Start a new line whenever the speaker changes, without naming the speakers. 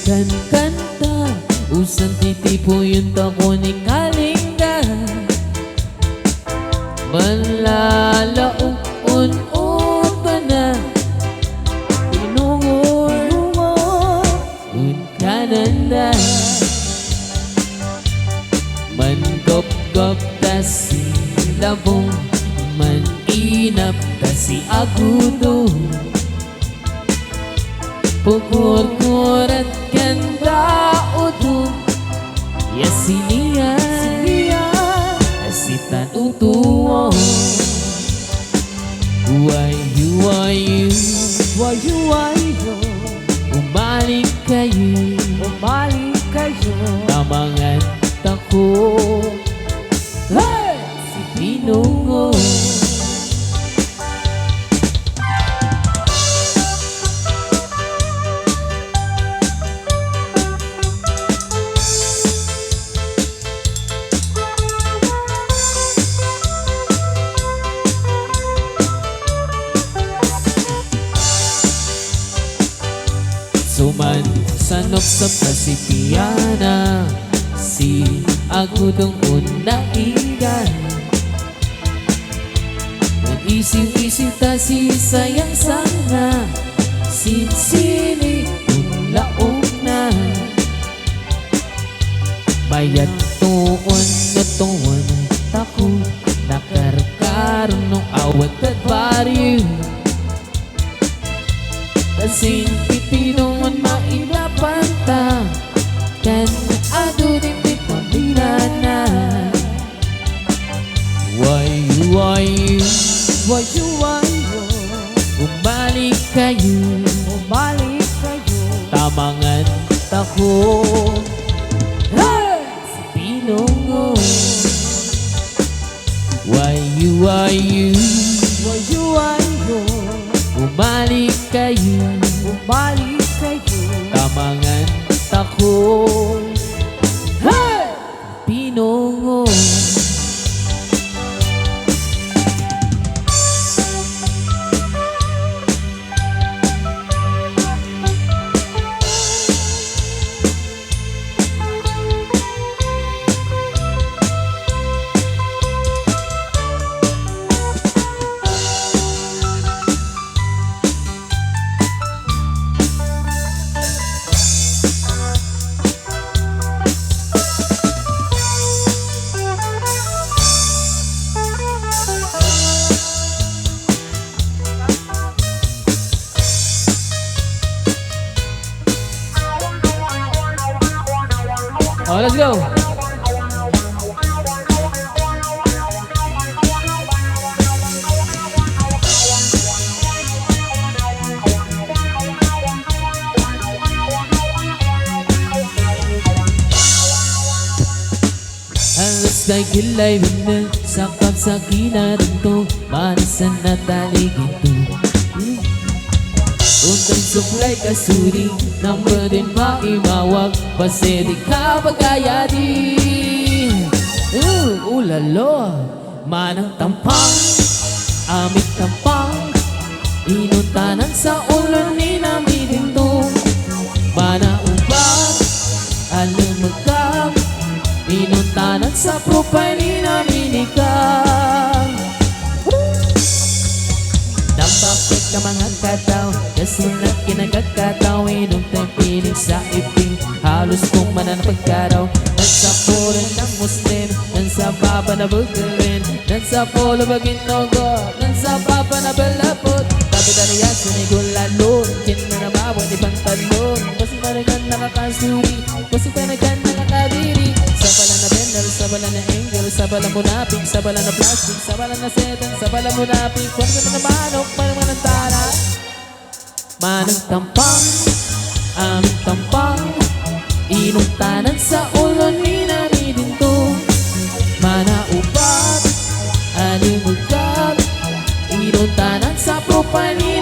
kan kanta usan titipo yung tako ni Kalinga manlalaong un-uta na tinungol un-kananda man-gop-gop ta si labong man-inap ta si agudo Pukur-kur at ganda udo Yasinian Asitan utuo Why you Umalik kayo Tamangan tako hey! Si Pinungo Suman sanok sa Pasipiana Si agudong unaigan Nag-isiw-isiw ta si sayang sana Sinsili unlaong na Bayat tuon na tuon Tako nakarkaroon ng awat at baryo Kasing pipinungan mailapanta Kan ado din di pambinana Why you Umalik kayo Tamangan tako Si Pinungo Why you Umalik kayo Tamangan tako hey! Pinungo Oh, let's go. Halos kay kilay benda sakap sa kinarito Manisan na taligin to Untang suklay kasuri Nang din maimawag Base di ka pagkayadi Ulalo Manang tampang Amit tampang Inuntanan sa ulo ni namin ito Mana ubang Alamagkam Inuntanan sa profile ni namin ikaw Dampapit ka mga kataw Kasunat kinagkakataw Inong piling sa iping Halos kong mananapagkaraw Nagsapulan ng Muslim Nansa papa na bugalin Nansa polo baginogo Nansa papa na balapot Tabi dariya sinigulalon Kinanabawan di pantalon Kasi panagan nakakasuri Kasi panagan nakakadiri Sabala na bendel, sabala na angel Sabala munapik, sabala na plastic Sabala na setan, sabala munapik Kung ka na manok, manang tara Manang tampang, aming tampang Inuntanan sa ulo ni namin dinto Mana upat, alimugkap Inuntanan sa profile ni